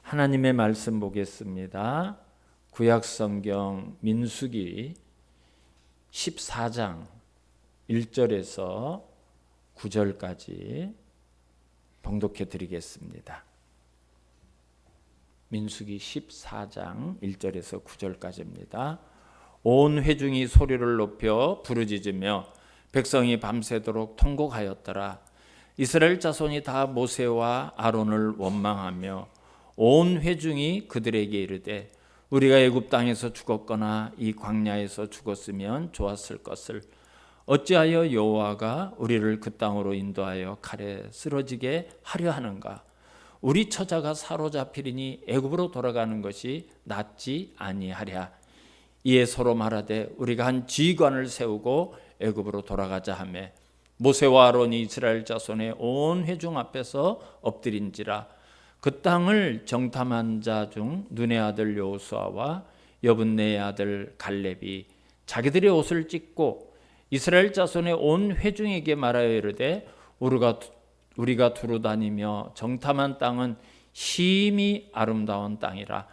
하나님의 말씀 보겠습니다. 구약성경 민수기 14장 1절에서 9절까지 봉독해 드리겠습니다. 민수기 14장 1절에서 9절까지입니다. 온 회중이 소리를 높여 부르짖으며 백성이 밤새도록 통곡하였더라. 이스라엘 자손이 다 모세와 아론을 원망하며 온 회중이 그들에게 이르되 우리가 애굽 땅에서 죽었거나 이 광야에서 죽었으면 좋았을 것을 어찌하여 여호와가 우리를 그 땅으로 인도하여 칼에 쓰러지게 하려 하는가? 우리 처자가 사로잡히리니 애굽으로 돌아가는 것이 낫지 아니하랴. 이에 서로 말하되 우리가 한 지휘관을 세우고 애굽으로 돌아가자 하며 모세와 아론이 이스라엘 자손의 온 회중 앞에서 엎드린지라. 그 땅을 정탐한 자 중 눈의 아들 여호수아와 여분네의 아들 갈렙이 자기들의 옷을 찢고 이스라엘 자손의 온 회중에게 말하여 이르되 우리가 두루 다니며 정탐한 땅은 심히 아름다운 땅이라.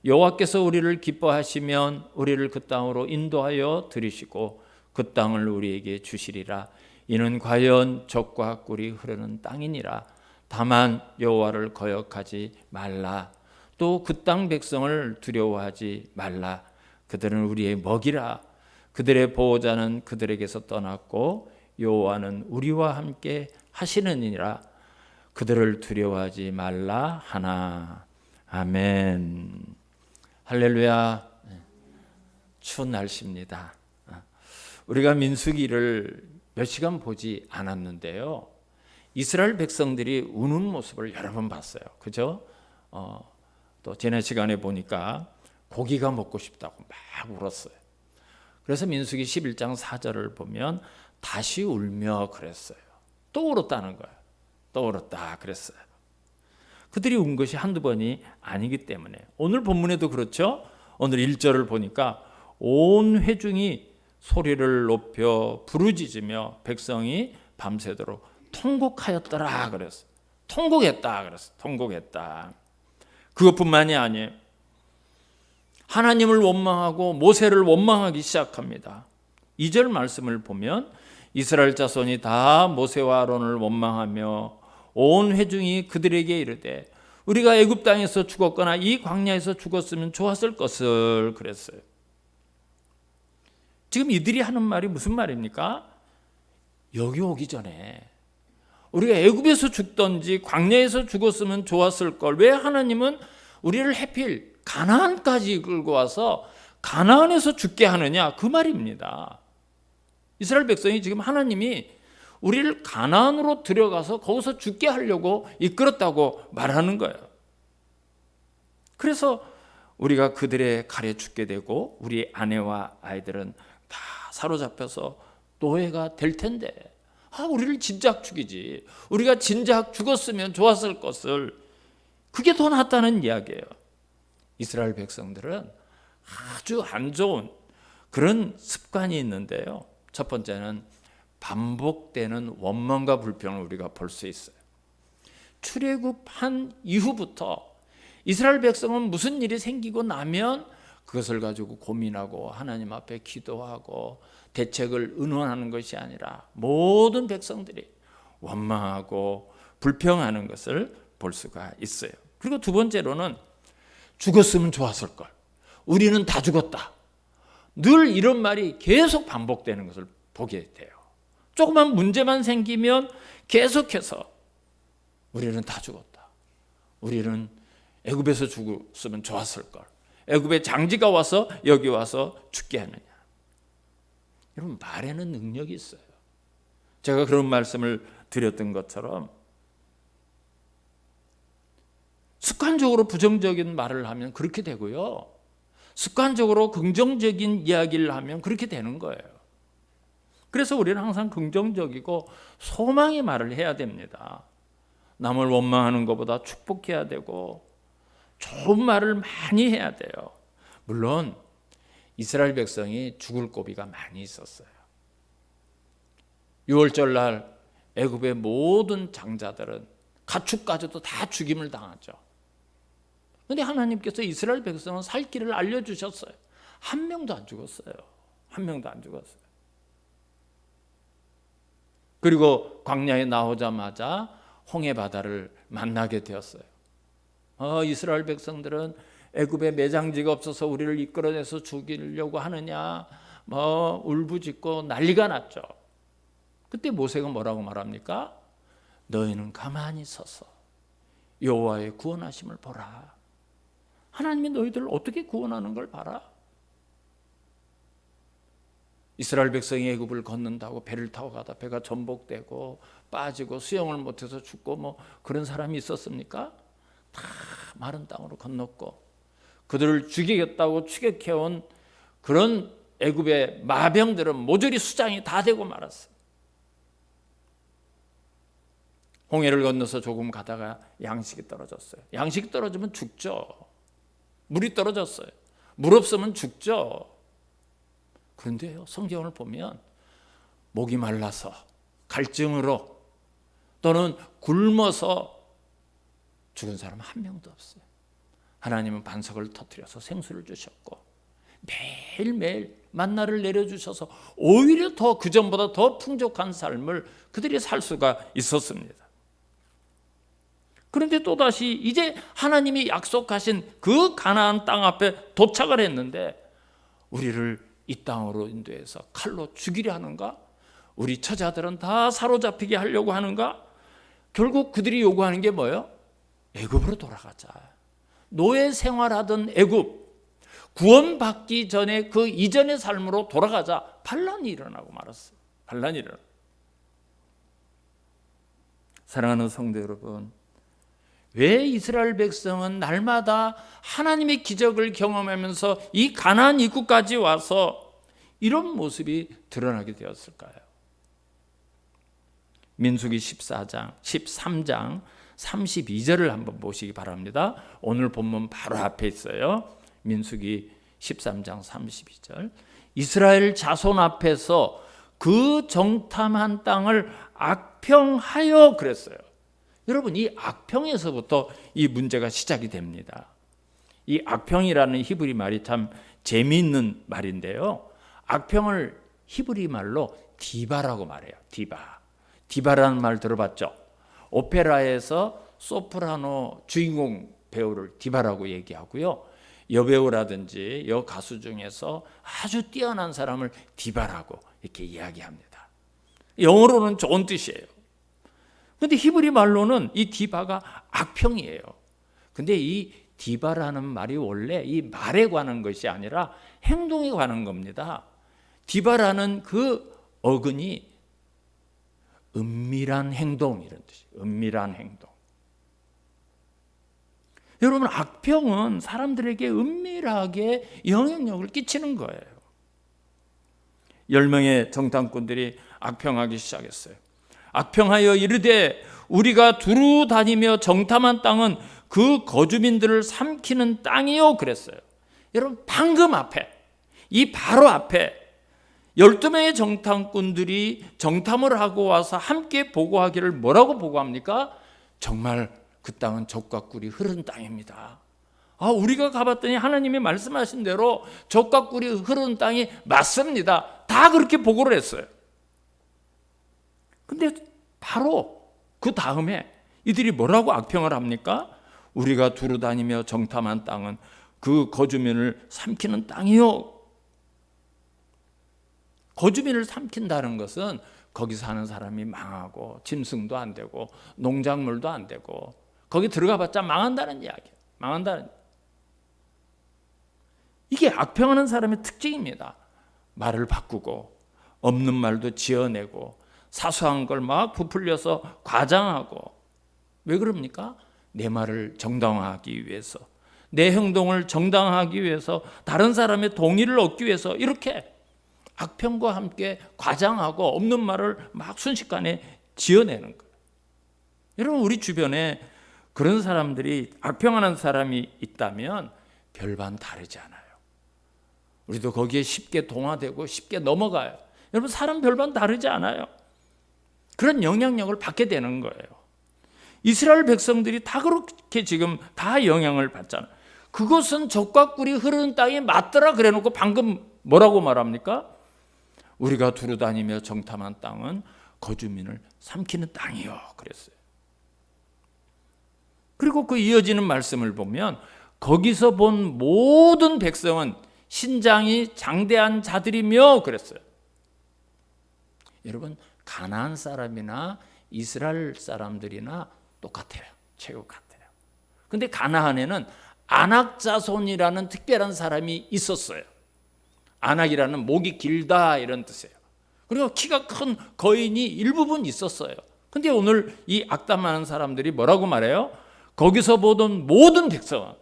여호와께서 우리를 기뻐하시면 우리를 그 땅으로 인도하여 들이시고 그 땅을 우리에게 주시리라. 이는 과연 젖과 꿀이 흐르는 땅이니라. 다만 여호와를 거역하지 말라. 또 그 땅 백성을 두려워하지 말라. 그들은 우리의 먹이라. 그들의 보호자는 그들에게서 떠났고 여호와는 우리와 함께 하시느니라. 그들을 두려워하지 말라 하나. 아멘. 할렐루야. 추운 날씨입니다. 우리가 민수기를 몇 시간 보지 않았는데요, 이스라엘 백성들이 우는 모습을 여러 번 봤어요. 그죠? 또 지난 시간에 보니까 고기가 먹고 싶다고 막 울었어요. 그래서 민수기 11장 4절을 보면 다시 울며 그랬어요. 또 울었다는 거예요. 또 울었다 그랬어요. 그들이 운 것이 한두 번이 아니기 때문에 오늘 본문에도 그렇죠. 오늘 1절을 보니까 온 회중이 소리를 높여 부르짖으며 백성이 밤새도록 통곡하였더라 그랬어. 통곡했다 그랬어. 통곡했다. 그것뿐만이 아니에요. 하나님을 원망하고 모세를 원망하기 시작합니다. 2절 말씀을 보면 이스라엘 자손이 다 모세와 아론을 원망하며 온 회중이 그들에게 이르되 우리가 애굽 땅에서 죽었거나 이 광야에서 죽었으면 좋았을 것을 그랬어요. 지금 이들이 하는 말이 무슨 말입니까? 여기 오기 전에 우리가 애굽에서 죽든지 광야에서 죽었으면 좋았을 걸, 왜 하나님은 우리를 하필 가나안까지 끌고 와서 가나안에서 죽게 하느냐, 그 말입니다. 이스라엘 백성이 지금 하나님이 우리를 가나안으로 들어가서 거기서 죽게 하려고 이끌었다고 말하는 거예요. 그래서 우리가 그들의 칼에 죽게 되고 우리 아내와 아이들은 다 사로잡혀서 노예가 될 텐데, 우리를 진작 죽이지, 우리가 진작 죽었으면 좋았을 것을, 그게 더 낫다는 이야기예요. 이스라엘 백성들은 아주 안 좋은 그런 습관이 있는데요, 첫 번째는 반복되는 원망과 불평을 우리가 볼 수 있어요. 출애굽한 이후부터 이스라엘 백성은 무슨 일이 생기고 나면 그것을 가지고 고민하고 하나님 앞에 기도하고 대책을 의논하는 것이 아니라 모든 백성들이 원망하고 불평하는 것을 볼 수가 있어요. 그리고 두 번째로는 죽었으면 좋았을 걸, 우리는 다 죽었다, 늘 이런 말이 계속 반복되는 것을 보게 돼요. 조그만 문제만 생기면 계속해서 우리는 다 죽었다, 우리는 애굽에서 죽었으면 좋았을 걸, 애굽의 장지가 와서 여기 와서 죽게 하느냐. 여러분, 말에는 능력이 있어요. 제가 그런 말씀을 드렸던 것처럼 습관적으로 부정적인 말을 하면 그렇게 되고요, 습관적으로 긍정적인 이야기를 하면 그렇게 되는 거예요. 그래서 우리는 항상 긍정적이고 소망의 말을 해야 됩니다. 남을 원망하는 것보다 축복해야 되고 좋은 말을 많이 해야 돼요. 물론 이스라엘 백성이 죽을 고비가 많이 있었어요. 6월절 날 애굽의 모든 장자들은 가축까지도 다 죽임을 당하죠. 그런데 하나님께서 이스라엘 백성은 살 길을 알려주셨어요. 한 명도 안 죽었어요. 한 명도 안 죽었어요. 그리고 광야에 나오자마자 홍해 바다를 만나게 되었어요. 이스라엘 백성들은 애굽에 매장지가 없어서 우리를 이끌어내서 죽이려고 하느냐, 울부짖고 난리가 났죠. 그때 모세가 뭐라고 말합니까? 너희는 가만히 서서 여호와의 구원하심을 보라. 하나님이 너희들을 어떻게 구원하는 걸 봐라. 이스라엘 백성이 애굽을 걷는다고 배를 타고 가다 배가 전복되고 빠지고 수영을 못해서 죽고 그런 사람이 있었습니까? 다 마른 땅으로 건넜고 그들을 죽이겠다고 추격해온 그런 애굽의 마병들은 모조리 수장이 다 되고 말았어요. 홍해를 건너서 조금 가다가 양식이 떨어졌어요. 양식이 떨어지면 죽죠. 물이 떨어졌어요. 물 없으면 죽죠. 그런데요, 성경을 보면 목이 말라서 갈증으로 또는 굶어서 죽은 사람 한 명도 없어요. 하나님은 반석을 터뜨려서 생수를 주셨고 매일매일 만나를 내려주셔서 오히려 더 그전보다 더 풍족한 삶을 그들이 살 수가 있었습니다. 그런데 또다시 이제 하나님이 약속하신 그 가나안 땅 앞에 도착을 했는데 우리를 이 땅으로 인도해서 칼로 죽이려 하는가? 우리 처자들은 다 사로잡히게 하려고 하는가? 결국 그들이 요구하는 게 뭐예요? 애굽으로 돌아가자. 노예 생활하던 애굽, 구원받기 전에 그 이전의 삶으로 돌아가자. 반란이 일어나고 말았어요. 반란이 일어나. 사랑하는 성도 여러분, 왜 이스라엘 백성은 날마다 하나님의 기적을 경험하면서 이 가나안 입구까지 와서 이런 모습이 드러나게 되었을까요? 민수기 13장 32절을 한번 보시기 바랍니다. 오늘 본문 바로 앞에 있어요. 민수기 13장 32절. 이스라엘 자손 앞에서 그 정탐한 땅을 악평하여 그랬어요. 여러분, 이 악평에서부터 이 문제가 시작이 됩니다. 이 악평이라는 히브리 말이 참 재미있는 말인데요. 악평을 히브리 말로 디바라고 말해요. 디바라는 말 들어봤죠? 오페라에서 소프라노 주인공 배우를 디바라고 얘기하고요. 여배우라든지 여가수 중에서 아주 뛰어난 사람을 디바라고 이렇게 이야기합니다. 영어로는 좋은 뜻이에요. 근데 히브리 말로는 이 디바가 악평이에요. 근데 이 디바라는 말이 원래 이 말에 관한 것이 아니라 행동에 관한 겁니다. 디바라는 그 어근이 은밀한 행동, 이런 뜻이에요. 은밀한 행동. 여러분, 악평은 사람들에게 은밀하게 영향력을 끼치는 거예요. 10명의 정탐꾼들이 악평하기 시작했어요. 악평하여 이르되 우리가 두루 다니며 정탐한 땅은 그 거주민들을 삼키는 땅이요 그랬어요. 여러분, 방금 앞에, 이 바로 앞에 12명의 정탐꾼들이 정탐을 하고 와서 함께 보고하기를 뭐라고 보고합니까? 정말 그 땅은 젖과 꿀이 흐르는 땅입니다. 우리가 가봤더니 하나님이 말씀하신 대로 젖과 꿀이 흐르는 땅이 맞습니다. 다 그렇게 보고를 했어요. 근데 바로 그 다음에 이들이 뭐라고 악평을 합니까? 우리가 두루 다니며 정탐한 땅은 그 거주민을 삼키는 땅이요. 거주민을 삼킨다는 것은 거기 사는 사람이 망하고 짐승도 안 되고 농작물도 안 되고 거기 들어가봤자 망한다는 이야기예요. 망한다는. 이게 악평하는 사람의 특징입니다. 말을 바꾸고 없는 말도 지어내고 사소한 걸 막 부풀려서 과장하고. 왜 그럽니까? 내 말을 정당화하기 위해서, 내 행동을 정당화하기 위해서, 다른 사람의 동의를 얻기 위해서 이렇게 악평과 함께 과장하고 없는 말을 막 순식간에 지어내는 거예요. 여러분, 우리 주변에 그런 사람들이, 악평하는 사람이 있다면 별반 다르지 않아요. 우리도 거기에 쉽게 동화되고 쉽게 넘어가요. 여러분, 사람 별반 다르지 않아요. 그런 영향력을 받게 되는 거예요. 이스라엘 백성들이 다 그렇게 지금 다 영향을 받잖아요. 그것은 젖과 꿀이 흐르는 땅이 맞더라 그래놓고 방금 뭐라고 말합니까? 우리가 두루 다니며 정탐한 땅은 거주민을 삼키는 땅이요 그랬어요. 그리고 그 이어지는 말씀을 보면 거기서 본 모든 백성은 신장이 장대한 자들이며 그랬어요. 여러분, 가나안 사람이나 이스라엘 사람들이나 똑같아요. 체육 같아요. 근데 가나안에는 아낙 자손이라는 특별한 사람이 있었어요. 아낙이라는 목이 길다 이런 뜻이에요. 그리고 키가 큰 거인이 일부분 있었어요. 근데 오늘 이 악담하는 사람들이 뭐라고 말해요? 거기서 보던 모든 백성은,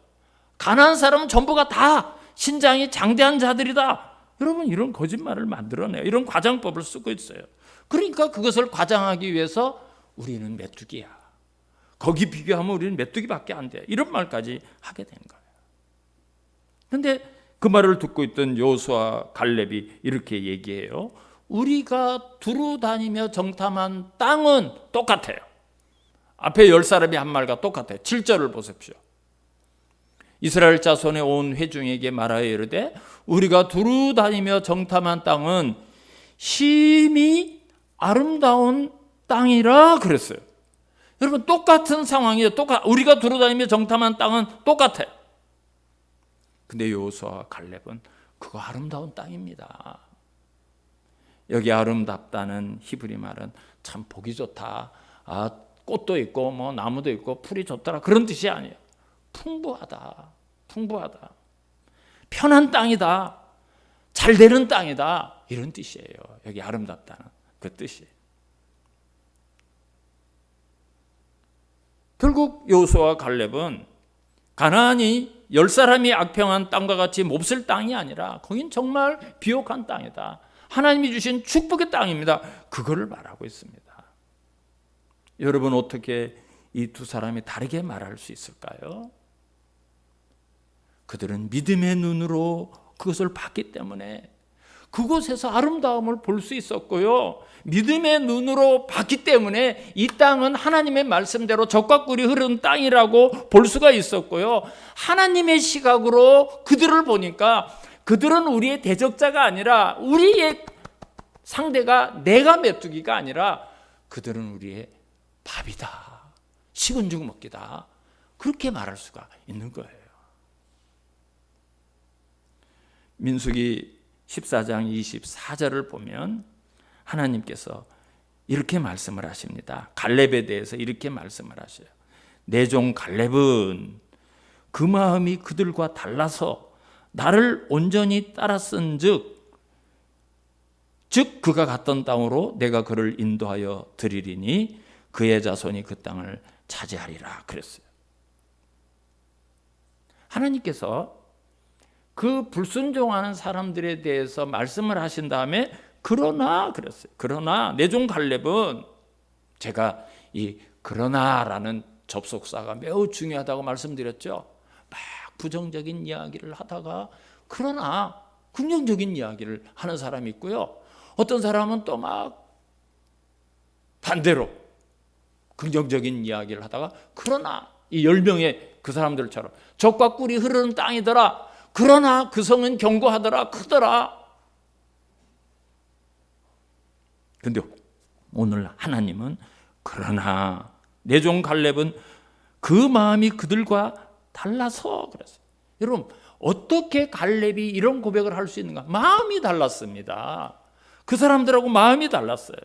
가나안 사람은 전부가 다 신장이 장대한 자들이다. 여러분, 이런 거짓말을 만들어내요. 이런 과장법을 쓰고 있어요. 그러니까 그것을 과장하기 위해서 우리는 메뚜기야, 거기 비교하면 우리는 메뚜기밖에 안 돼, 이런 말까지 하게 된 거예요. 그런데 그 말을 듣고 있던 여호수아와 갈렙이 이렇게 얘기해요. 우리가 두루 다니며 정탐한 땅은 똑같아요. 앞에 10사람이 한 말과 똑같아요. 7절을 보십시오. 이스라엘 자손의 온 회중에게 말하여 이르되 우리가 두루 다니며 정탐한 땅은 심히 아름다운 땅이라 그랬어요. 여러분, 똑같은 상황이에요. 우리가 두루 다니며 정탐한 땅은 똑같아요. 근데 여호수아와 갈렙은 그거 아름다운 땅입니다. 여기 아름답다는 히브리 말은 참 보기 좋다, 꽃도 있고 뭐 나무도 있고 풀이 좋더라, 그런 뜻이 아니에요. 풍부하다, 풍부하다, 편한 땅이다, 잘 되는 땅이다, 이런 뜻이에요. 여기 아름답다는 그 뜻이. 결국 여호수아와 갈렙은 가나안이 10사람이 악평한 땅과 같이 몹쓸 땅이 아니라 거긴 정말 비옥한 땅이다, 하나님이 주신 축복의 땅입니다, 그거를 말하고 있습니다. 여러분, 어떻게 이 두 사람이 다르게 말할 수 있을까요? 그들은 믿음의 눈으로 그것을 봤기 때문에 그곳에서 아름다움을 볼 수 있었고요, 믿음의 눈으로 봤기 때문에 이 땅은 하나님의 말씀대로 젖과 꿀이 흐르는 땅이라고 볼 수가 있었고요, 하나님의 시각으로 그들을 보니까 그들은 우리의 대적자가 아니라, 우리의 상대가 내가 메뚜기가 아니라 그들은 우리의 밥이다, 식은 죽 먹기다, 그렇게 말할 수가 있는 거예요. 민수기 14장 24절을 보면 하나님께서 이렇게 말씀을 하십니다. 갈렙에 대해서 이렇게 말씀을 하셔요. 내 종 갈렙은 그 마음이 그들과 달라서 나를 온전히 따랐은즉 그가 갔던 땅으로 내가 그를 인도하여 드리리니 그의 자손이 그 땅을 차지하리라 그랬어요. 하나님께서 그 불순종하는 사람들에 대해서 말씀을 하신 다음에 그러나 그랬어요. 그러나 내 종 갈렙은, 제가 이 그러나라는 접속사가 매우 중요하다고 말씀드렸죠. 막 부정적인 이야기를 하다가 그러나 긍정적인 이야기를 하는 사람이 있고요, 어떤 사람은 또 막 반대로 긍정적인 이야기를 하다가 그러나, 이 10명의 그 사람들처럼 젖과 꿀이 흐르는 땅이더라, 그러나 그 성은 견고하더라, 크더라. 근데 오늘 하나님은 그러나 내 종 갈렙은 그 마음이 그들과 달라서 그랬어요. 여러분, 어떻게 갈렙이 이런 고백을 할 수 있는가? 마음이 달랐습니다. 그 사람들하고 마음이 달랐어요.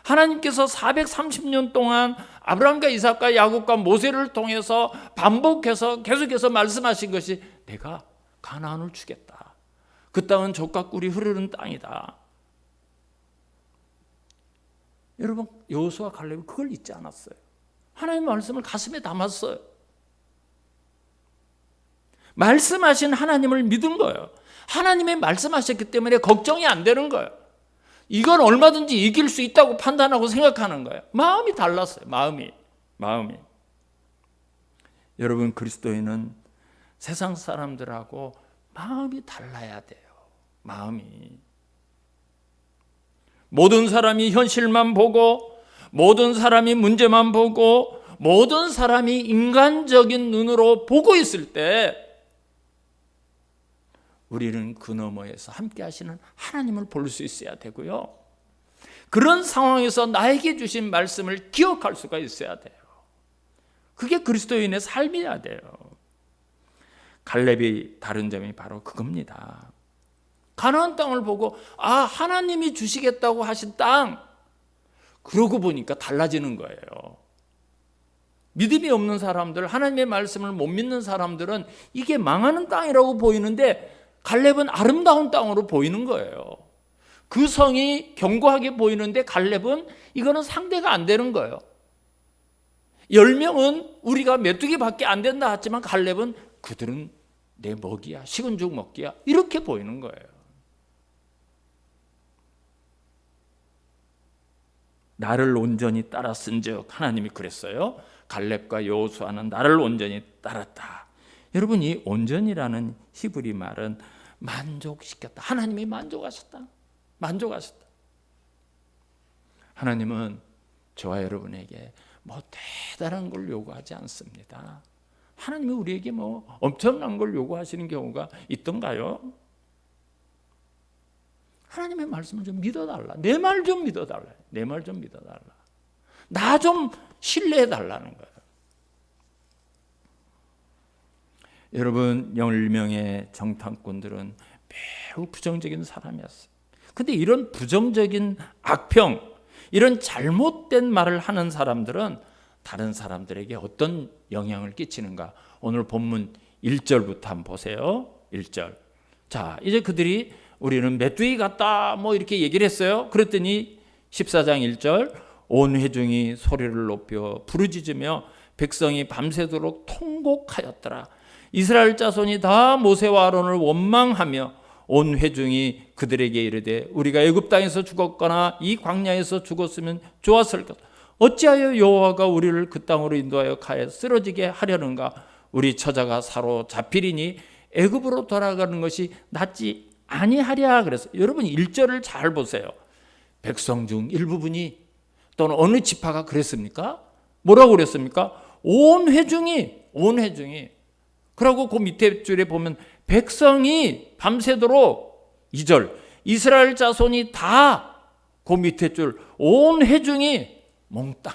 하나님께서 430년 동안 아브라함과 이삭과 야곱과 모세를 통해서 반복해서 계속해서 말씀하신 것이 내가 가나안을 주겠다, 그 땅은 젖과 꿀이 흐르는 땅이다. 여러분, 여호수아 갈렙이 그걸 잊지 않았어요. 하나님의 말씀을 가슴에 담았어요. 말씀하신 하나님을 믿은 거예요. 하나님의 말씀하셨기 때문에 걱정이 안 되는 거예요. 이건 얼마든지 이길 수 있다고 판단하고 생각하는 거예요. 마음이 달랐어요. 마음이. 여러분, 그리스도인은 세상 사람들하고 마음이 달라야 돼요. 마음이. 모든 사람이 현실만 보고, 모든 사람이 문제만 보고, 모든 사람이 인간적인 눈으로 보고 있을 때 우리는 그 너머에서 함께 하시는 하나님을 볼 수 있어야 되고요. 그런 상황에서 나에게 주신 말씀을 기억할 수가 있어야 돼요. 그게 그리스도인의 삶이어야 돼요. 갈렙이 다른 점이 바로 그겁니다. 가나안 땅을 보고 하나님이 주시겠다고 하신 땅, 그러고 보니까 달라지는 거예요. 믿음이 없는 사람들, 하나님의 말씀을 못 믿는 사람들은 이게 망하는 땅이라고 보이는데 갈렙은 아름다운 땅으로 보이는 거예요. 그 성이 견고하게 보이는데 갈렙은 이거는 상대가 안 되는 거예요. 10명은 우리가 메뚜기밖에 안 된다 했지만 갈렙은 그들은 내 먹이야, 식은 죽 먹기야, 이렇게 보이는 거예요. 나를 온전히 따랐은즉, 하나님이 그랬어요. 갈렙과 여호수아는 나를 온전히 따랐다. 여러분, 이 온전이라는 히브리 말은 만족시켰다. 하나님이 만족하셨다. 만족하셨다. 하나님은 저와 여러분에게 뭐 대단한 걸 요구하지 않습니다. 하나님이 우리에게 뭐 엄청난 걸 요구하시는 경우가 있던가요? 하나님의 말씀을 좀 믿어달라. 내 말 좀 믿어달라. 내 말 좀 믿어달라. 나 좀 신뢰해달라는 거예요. 여러분, 10명의 정탐꾼들은 매우 부정적인 사람이었어요. 근데 이런 부정적인 악평, 이런 잘못된 말을 하는 사람들은 다른 사람들에게 어떤 영향을 끼치는가? 오늘 본문 1절부터 한번 보세요. 1절. 자, 이제 그들이 우리는 메뚜기 같다 뭐 이렇게 얘기를 했어요. 그랬더니 14장 1절, 온 회중이 소리를 높여 부르짖으며 백성이 밤새도록 통곡하였더라. 이스라엘 자손이 다 모세와 아론을 원망하며 온 회중이 그들에게 이르되 우리가 애굽 땅에서 죽었거나 이 광야에서 죽었으면 좋았을 것. 어찌하여 여호와가 우리를 그 땅으로 인도하여 가에 쓰러지게 하려는가? 우리 처자가 사로잡히리니 애굽으로 돌아가는 것이 낫지 아니하랴. 그래서 여러분 1절을 잘 보세요. 백성 중 일부분이 또는 어느 지파가 그랬습니까? 뭐라고 그랬습니까? 온 회중이. 그리고 그 밑에 줄에 보면 백성이 밤새도록 2절 이스라엘 자손이 다 그 밑에 줄 온 회중이 몽땅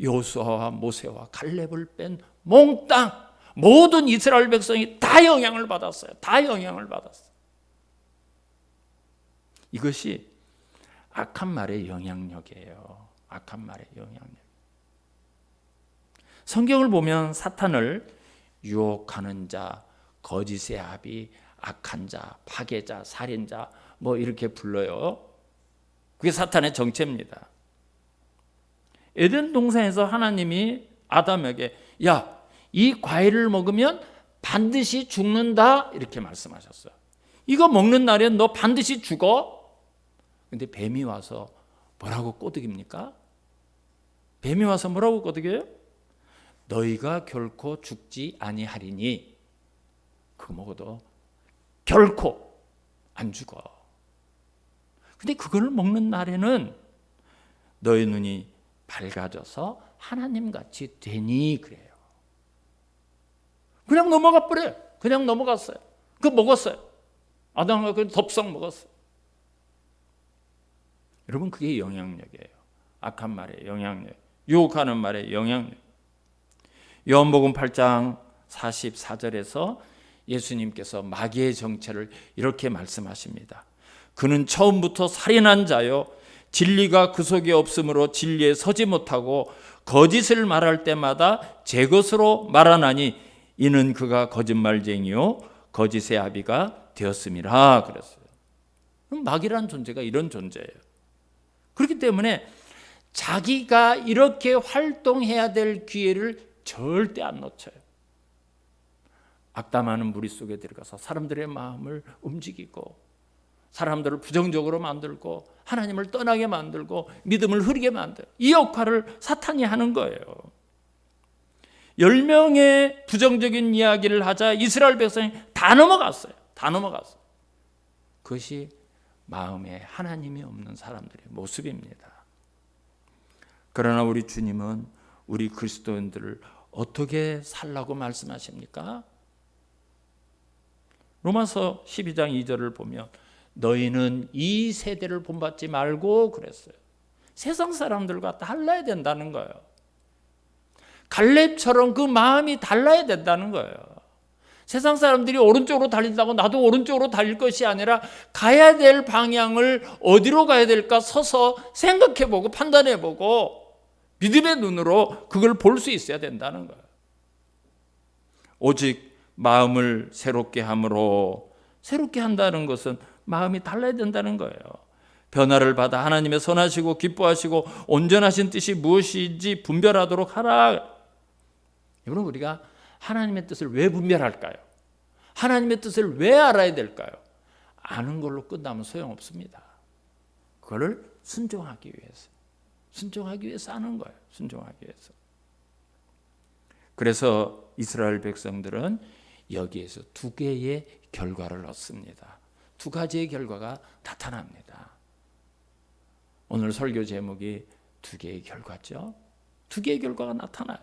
여호수아와 모세와 갈렙을 뺀 몽땅 모든 이스라엘 백성이 다 영향을 받았어요. 다 영향을 받았어요. 이것이 악한 말의 영향력이에요. 악한 말의 영향력. 성경을 보면 사탄을 유혹하는 자, 거짓의 아비, 악한 자, 파괴자, 살인자 뭐 이렇게 불러요. 그게 사탄의 정체입니다. 에덴 동산에서 하나님이 아담에게 야, 이 과일을 먹으면 반드시 죽는다 이렇게 말씀하셨어요. 이거 먹는 날엔 너 반드시 죽어. 근데 뱀이 와서 뭐라고 꼬드깁니까? 뱀이 와서 뭐라고 꼬드겨요? 너희가 결코 죽지 아니하리니 그거 먹어도 결코 안 죽어. 근데 그걸 먹는 날에는 너희 눈이 밝아져서 하나님같이 되니 그래요. 그냥 넘어가 버려요. 그냥 넘어갔어요. 그거 먹었어요. 아담과 그 덥석 먹었어요. 여러분 그게 영향력이에요. 악한 말의 영향력, 유혹하는 말의 영향력. 요한복음 8장 44절에서 예수님께서 마귀의 정체를 이렇게 말씀하십니다. 그는 처음부터 살인한 자요 진리가 그 속에 없으므로 진리에 서지 못하고 거짓을 말할 때마다 제 것으로 말하나니 이는 그가 거짓말쟁이요 거짓의 아비가 되었음이라 그랬어요. 마귀라는 존재가 이런 존재예요. 그렇기 때문에 자기가 이렇게 활동해야 될 기회를 절대 안 놓쳐요. 악담하는 무리 속에 들어가서 사람들의 마음을 움직이고 사람들을 부정적으로 만들고 하나님을 떠나게 만들고 믿음을 흐리게 만들고 이 역할을 사탄이 하는 거예요. 10명의 부정적인 이야기를 하자 이스라엘 백성이 다 넘어갔어요. 다 넘어갔어요. 그것이 마음에 하나님이 없는 사람들의 모습입니다. 그러나 우리 주님은 우리 그리스도인들을 어떻게 살라고 말씀하십니까? 로마서 12장 2절을 보면 너희는 이 세대를 본받지 말고 그랬어요. 세상 사람들과 달라야 된다는 거예요. 갈렙처럼 그 마음이 달라야 된다는 거예요. 세상 사람들이 오른쪽으로 달린다고 나도 오른쪽으로 달릴 것이 아니라 가야 될 방향을 어디로 가야 될까 서서 생각해보고 판단해보고 믿음의 눈으로 그걸 볼 수 있어야 된다는 거예요. 오직 마음을 새롭게 함으로, 새롭게 한다는 것은 마음이 달라야 된다는 거예요. 변화를 받아 하나님의 선하시고 기뻐하시고 온전하신 뜻이 무엇인지 분별하도록 하라. 여러분, 우리가 하나님의 뜻을 왜 분별할까요? 하나님의 뜻을 왜 알아야 될까요? 아는 걸로 끝나면 소용없습니다. 그걸 순종하기 위해서 아는 거예요. 순종하기 위해서. 그래서 이스라엘 백성들은 여기에서 두 개의 결과를 얻습니다. 두 가지의 결과가 나타납니다. 오늘 설교 제목이 두 개의 결과죠. 두 개의 결과가 나타나요.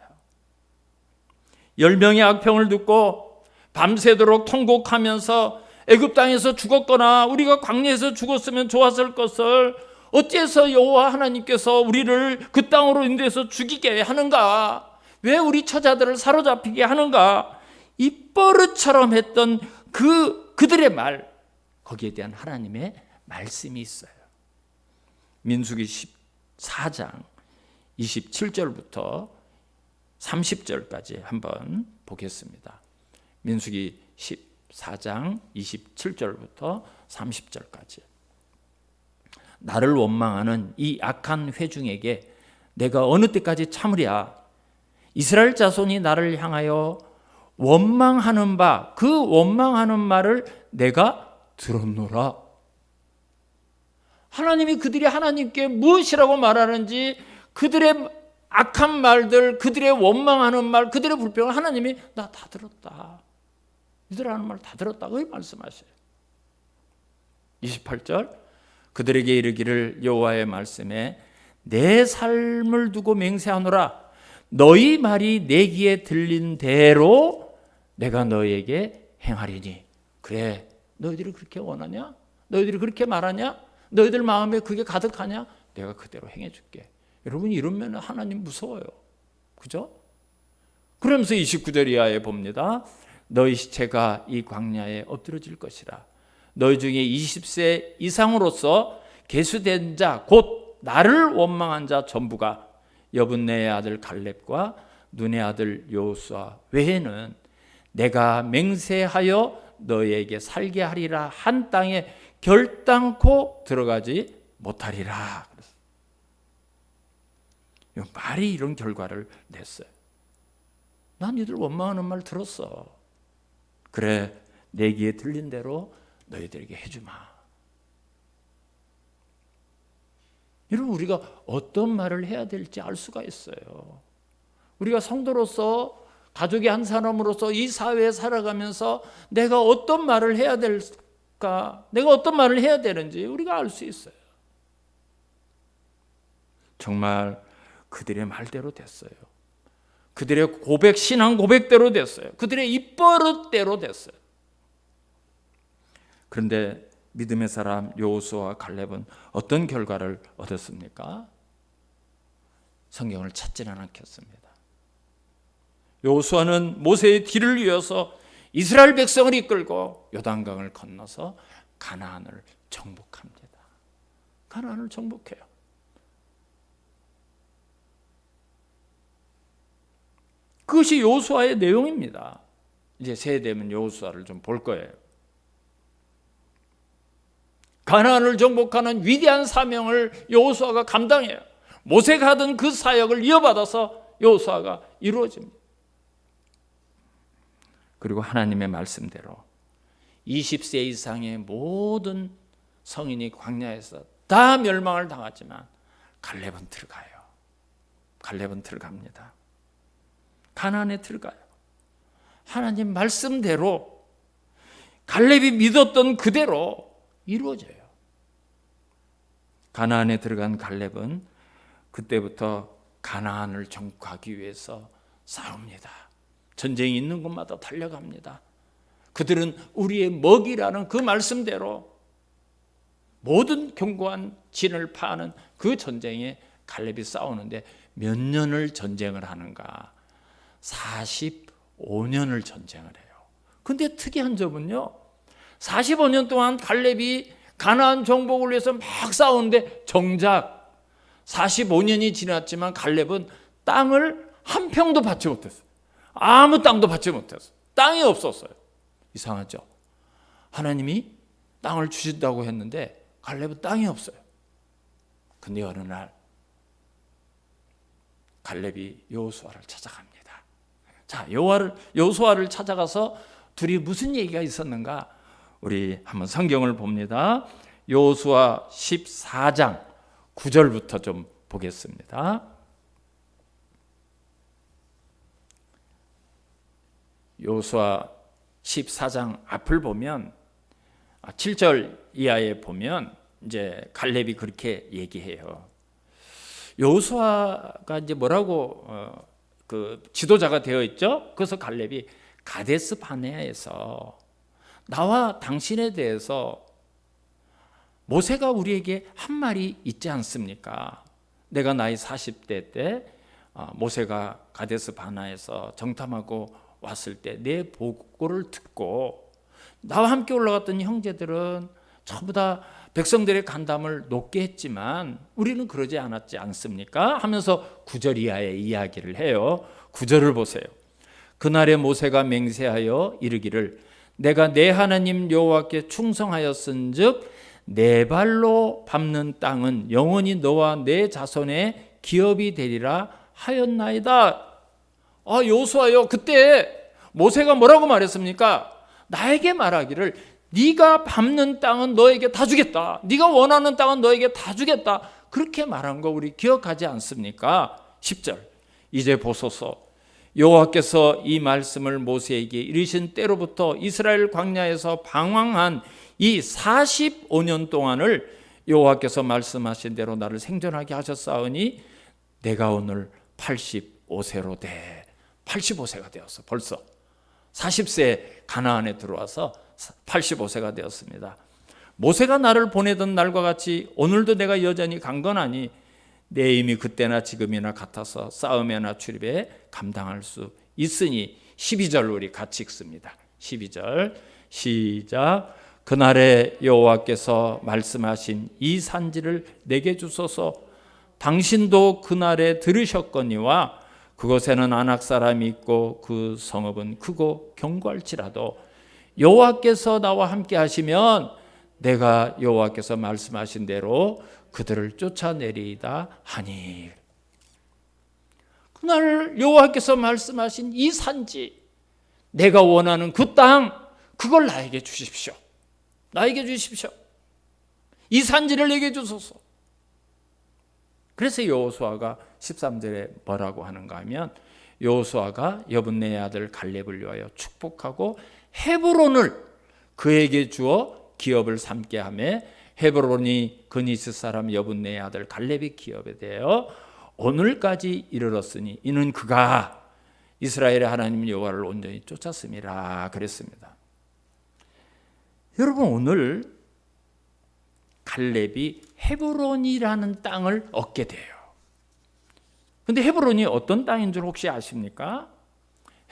10명의 악평을 듣고 밤새도록 통곡하면서 애굽 땅에서 죽었거나 우리가 광야에서 죽었으면 좋았을 것을 어째서 여호와 하나님께서 우리를 그 땅으로 인도해서 죽이게 하는가? 왜 우리 처자들을 사로잡히게 하는가? 이 버릇처럼 했던 그들의 말, 거기에 대한 하나님의 말씀이 있어요. 민수기 14장 27절부터 30절까지 한번 보겠습니다. 민수기 14장 27절부터 30절까지. 나를 원망하는 이 악한 회중에게 내가 어느 때까지 참으랴? 이스라엘 자손이 나를 향하여 원망하는 바, 그 원망하는 말을 내가 들었노라. 하나님이 그들이 하나님께 무엇이라고 말하는지, 그들의 악한 말들, 그들의 원망하는 말, 그들의 불평을 하나님이 나 다 들었다. 이들 하는 말 다 들었다. 그 말씀하셔요. 28절, 그들에게 이르기를 여호와의 말씀에 내 삶을 두고 맹세하노라. 너희 말이 내 귀에 들린 대로 내가 너희에게 행하리니. 그래, 너희들이 그렇게 원하냐? 너희들이 그렇게 말하냐? 너희들 마음에 그게 가득하냐? 내가 그대로 행해줄게. 여러분, 이러면 하나님 무서워요. 그죠? 그러면서 29절 이하에 봅니다. 너희 시체가 이 광야에 엎드러질 것이라. 너희 중에 20세 이상으로서 계수된 자, 곧 나를 원망한 자 전부가 여분네의 아들 갈렙과 눈의 아들 여호수아 외에는 내가 맹세하여 너희에게 살게 하리라 한 땅에 결단코 들어가지 못하리라. 말이 이런 결과를 냈어요. 난 이들 원망하는 말 들었어. 그래, 내 귀에 들린 대로 너희들에게 해주마. 여러분, 우리가 어떤 말을 해야 될지 알 수가 있어요. 우리가 성도로서, 가족의 한 사람으로서 이 사회에 살아가면서 내가 어떤 말을 해야 될까, 내가 어떤 말을 해야 되는지 우리가 알 수 있어요. 정말 그들의 말대로 됐어요. 그들의 고백, 신앙 고백대로 됐어요. 그들의 입버릇대로 됐어요. 그런데 믿음의 사람 여호수아와 갈렙은 어떤 결과를 얻었습니까? 성경을 찾지는 않겠습니다. 여호수아는 모세의 뒤를 이어서 이스라엘 백성을 이끌고 요단강을 건너서 가나안을 정복합니다. 가나안을 정복해요. 그것이 여호수아의 내용입니다. 이제 세대면 여호수아를 좀 볼 거예요. 가나안을 정복하는 위대한 사명을 여호수아가 감당해요. 모세가 하던 그 사역을 이어받아서 여호수아가 이루어집니다. 그리고 하나님의 말씀대로 20세 이상의 모든 성인이 광야에서 다 멸망을 당하지만 갈렙은 들어가요. 갈렙은 들어갑니다. 가나안에 들어가요. 하나님 말씀대로 갈렙이 믿었던 그대로 이루어져요. 가나안에 들어간 갈렙은 그때부터 가나안을 정복하기 위해서 싸웁니다. 전쟁이 있는 곳마다 달려갑니다. 그들은 우리의 먹이라는 그 말씀대로 모든 견고한 진을 파하는 그 전쟁에 갈렙이 싸우는데 몇 년을 전쟁을 하는가? 45년을 전쟁을 해요. 근데 특이한 점은요, 45년 동안 갈렙이 가나안 정복을 위해서 막 싸우는데 정작 45년이 지났지만 갈렙은 땅을 한 평도 받지 못했어요. 아무 땅도 받지 못했어요. 땅이 없었어요. 이상하죠? 하나님이 땅을 주신다고 했는데 갈렙은 땅이 없어요. 근데 어느 날 갈렙이 여호수아를 찾아갑니다. 자, 여호수아를 찾아가서 둘이 무슨 얘기가 있었는가? 우리 한번 성경을 봅니다. 여호수아 14장 9절부터 좀 보겠습니다. 여호수아 14장 앞을 보면 7절 이하에 보면 이제 갈렙이 그렇게 얘기해요. 여호수아가 이제 뭐라고 그 지도자가 되어 있죠. 그래서 갈렙이 가데스 바네아에서 나와 당신에 대해서 모세가 우리에게 한 말이 있지 않습니까? 내가 나이 40대 때 모세가 가데스 바네아에서 정탐하고 왔을 때 내 보고를 듣고 나와 함께 올라갔던 형제들은 전부 다 백성들의 간담을 높게 했지만 우리는 그러지 않았지 않습니까? 하면서 9절 이하의 이야기를 해요. 9절을 보세요. 그날에 모세가 맹세하여 이르기를 내가 내 하나님 여호와께 충성하였은즉 내 발로 밟는 땅은 영원히 너와 내 자손의 기업이 되리라 하였나이다. 여호수아요, 그때 모세가 뭐라고 말했습니까? 나에게 말하기를 네가 밟는 땅은 너에게 다 주겠다. 네가 원하는 땅은 너에게 다 주겠다. 그렇게 말한 거 우리 기억하지 않습니까? 10절 이제 보소서 여호와께서 이 말씀을 모세에게 이르신 때로부터 이스라엘 광야에서 방황한 이 45년 동안을 여호와께서 말씀하신 대로 나를 생존하게 하셨사오니 내가 오늘 85세로 돼. 85세가 되었어. 벌써 40세 가나안에 들어와서 85세가 되었습니다. 모세가 나를 보내던 날과 같이 오늘도 내가 여전히 강건하니 내 힘이 그때나 지금이나 같아서 싸움에나 출입에 감당할 수 있으니 12절 우리 같이 읽습니다. 12절 시작. 그날에 여호와께서 말씀하신 이 산지를 내게 주소서. 당신도 그날에 들으셨거니와 그곳에는 아낙 사람이 있고 그 성읍은 크고 견고할지라도 여호와께서 나와 함께 하시면 내가 여호와께서 말씀하신 대로 그들을 쫓아내리이다 하니. 그날 여호와께서 말씀하신 이 산지, 내가 원하는 그 땅, 그걸 나에게 주십시오. 나에게 주십시오. 이 산지를 내게 주소서. 그래서 여호수아가 13절에 뭐라고 하는가 하면 여호수아가 여분네의 아들 갈렙을 위하여 축복하고 헤브론을 그에게 주어 기업을 삼게 하며 헤브론이 그니스 사람 여분네의 아들 갈렙의 기업에 대하여 오늘까지 이르렀으니 이는 그가 이스라엘의 하나님 여호와를 온전히 쫓았음이라 그랬습니다. 여러분, 오늘 갈렙이 헤브론이라는 땅을 얻게 돼요. 근데 헤브론이 어떤 땅인 줄 혹시 아십니까?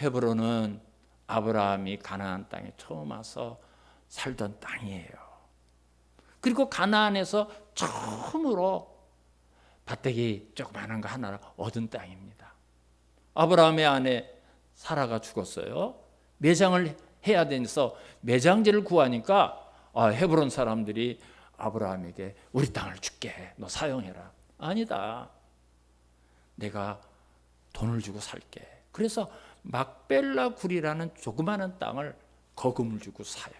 헤브론은 아브라함이 가나안 땅에 처음 와서 살던 땅이에요. 그리고 가나안에서 처음으로 밭대기 조그마한 거 하나 얻은 땅입니다. 아브라함의 아내 사라가 죽었어요. 매장을 해야 돼서 매장지를 구하니까 헤브론 사람들이 아브라함에게 우리 땅을 줄게, 너 사용해라. 아니다, 내가 돈을 주고 살게. 그래서 막벨라 굴이라는 조그마한 땅을 거금을 주고 사요.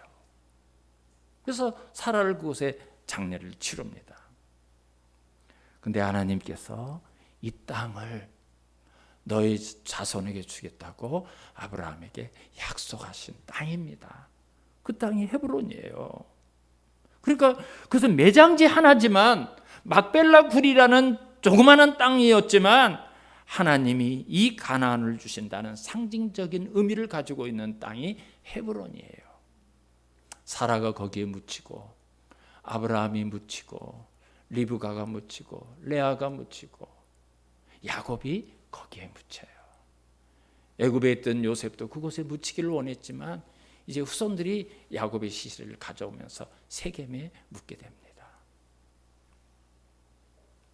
그래서 사라를 그곳에 장례를 치릅니다. 근데 하나님께서 이 땅을 너희 자손에게 주겠다고 아브라함에게 약속하신 땅입니다. 그 땅이 헤브론이에요. 그러니까 그것은 매장지 하나지만 막벨라 굴이라는 조그마한 땅이었지만 하나님이 이 가나안을 주신다는 상징적인 의미를 가지고 있는 땅이 헤브론이에요. 사라가 거기에 묻히고 아브라함이 묻히고 리브가가 묻히고 레아가 묻히고 야곱이 거기에 묻혀요. 애굽에 있던 요셉도 그곳에 묻히기를 원했지만 이제 후손들이 야곱의 시신을 가져오면서 세겜에 묻게 됩니다.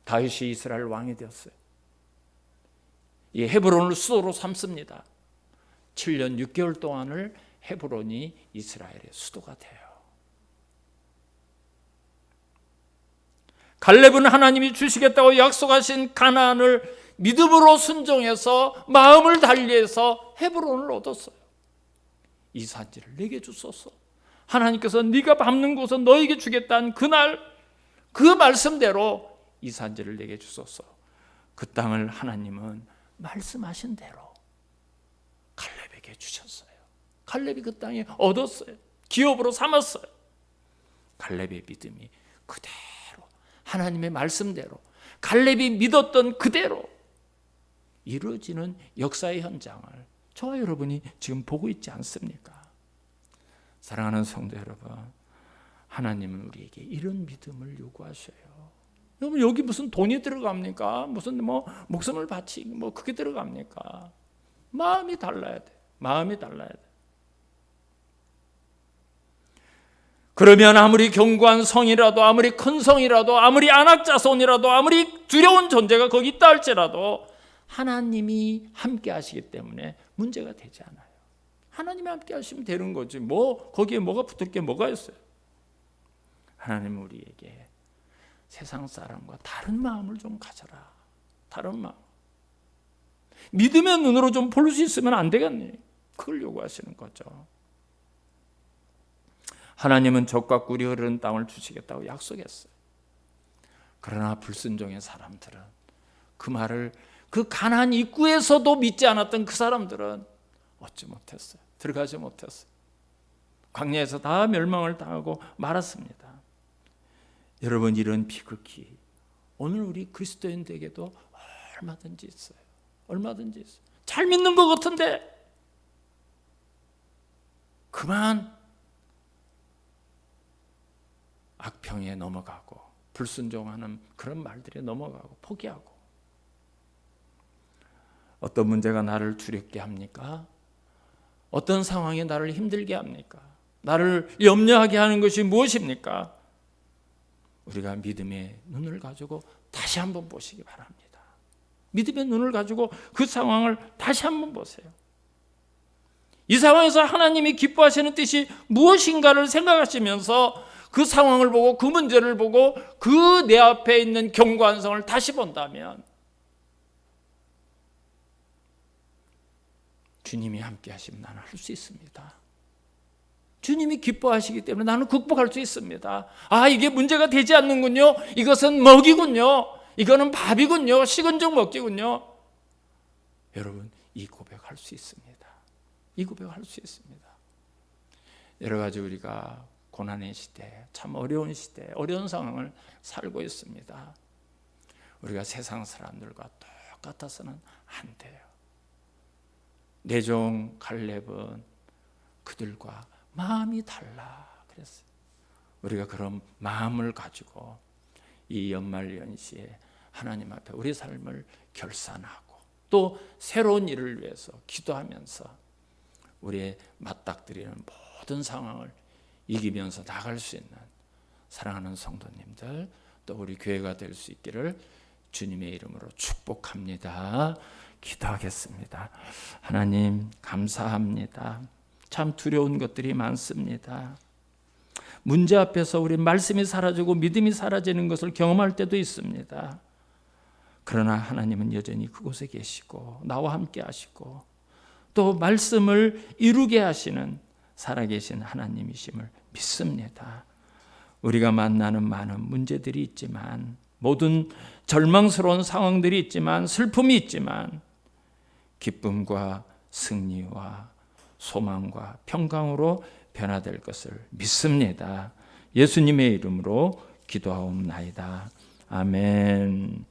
다윗이 이스라엘 왕이 되었어요. 이 헤브론을 수도로 삼습니다. 7년 6개월 동안을 헤브론이 이스라엘의 수도가 돼요. 갈렙은 하나님이 주시겠다고 약속하신 가나안을 믿음으로 순종해서 마음을 달리해서 헤브론을 얻었어요. 이 산지를 내게 주소서. 하나님께서 네가 밟는 곳은 너에게 주겠다는 그날 그 말씀대로 이 산지를 내게 주소서. 그 땅을 하나님은 말씀하신 대로 갈렙에게 주셨어요. 갈렙이 그 땅에 얻었어요. 기업으로 삼았어요. 갈렙의 믿음이 그대로 하나님의 말씀대로 갈렙이 믿었던 그대로 이루어지는 역사의 현장을 저와 여러분이 지금 보고 있지 않습니까? 사랑하는 성도 여러분, 하나님은 우리에게 이런 믿음을 요구하셔요. 여러분, 여기 무슨 돈이 들어갑니까? 무슨 목숨을 바치 그게 들어갑니까? 마음이 달라야 돼. 마음이 달라야 돼. 그러면 아무리 견고한 성이라도, 아무리 큰 성이라도, 아무리 안악자손이라도, 아무리 두려운 존재가 거기 있다 할지라도 하나님이 함께 하시기 때문에 문제가 되지 않아요. 하나님이 함께 하시면 되는 거지. 거기에 뭐가 붙을 게 뭐가 있어요? 하나님은 우리에게 세상 사람과 다른 마음을 좀 가져라. 다른 마음. 믿음의 눈으로 좀 볼 수 있으면 안 되겠니? 그걸 요구하시는 거죠. 하나님은 젖과 꿀이 흐르는 땅을 주시겠다고 약속했어요. 그러나 불순종의 사람들은 그 말을 그 가나안 입구에서도 믿지 않았던 그 사람들은 얻지 못했어요. 들어가지 못했어요. 광야에서 다 멸망을 당하고 말았습니다. 여러분, 이런 비극이 오늘 우리 그리스도인들에게도 얼마든지 있어요. 얼마든지 있어요. 잘 믿는 것 같은데 그만 악평에 넘어가고 불순종하는 그런 말들에 넘어가고 포기하고. 어떤 문제가 나를 두렵게 합니까? 어떤 상황이 나를 힘들게 합니까? 나를 염려하게 하는 것이 무엇입니까? 우리가 믿음의 눈을 가지고 다시 한번 보시기 바랍니다. 믿음의 눈을 가지고 그 상황을 다시 한번 보세요. 이 상황에서 하나님이 기뻐하시는 뜻이 무엇인가를 생각하시면서 그 상황을 보고 그 문제를 보고 그 내 앞에 있는 견고한 성을 다시 본다면 주님이 함께 하시면 나는 할 수 있습니다. 주님이 기뻐하시기 때문에 나는 극복할 수 있습니다. 이게 문제가 되지 않는군요. 이것은 먹이군요. 이거는 밥이군요. 식은 죽 먹기군요. 여러분, 이 고백할 수 있습니다. 이 고백할 수 있습니다. 여러 가지 우리가 고난의 시대, 참 어려운 시대, 어려운 상황을 살고 있습니다. 우리가 세상 사람들과 똑같아서는 안 돼요. 내 종 갈렙은 그들과 마음이 달라 그랬어요. 우리가 그런 마음을 가지고 이 연말 연시에 하나님 앞에 우리 삶을 결산하고 또 새로운 일을 위해서 기도하면서 우리의 맞닥뜨리는 모든 상황을 이기면서 나갈 수 있는 사랑하는 성도님들, 또 우리 교회가 될 수 있기를 주님의 이름으로 축복합니다. 기도하겠습니다. 하나님, 감사합니다. 참 두려운 것들이 많습니다. 문제 앞에서 우리 말씀이 사라지고 믿음이 사라지는 것을 경험할 때도 있습니다. 그러나 하나님은 여전히 그곳에 계시고 나와 함께 하시고 또 말씀을 이루게 하시는 살아계신 하나님이심을 믿습니다. 우리가 만나는 많은 문제들이 있지만, 모든 절망스러운 상황들이 있지만, 슬픔이 있지만 기쁨과 승리와 소망과 평강으로 변화될 것을 믿습니다. 예수님의 이름으로 기도하옵나이다. 아멘.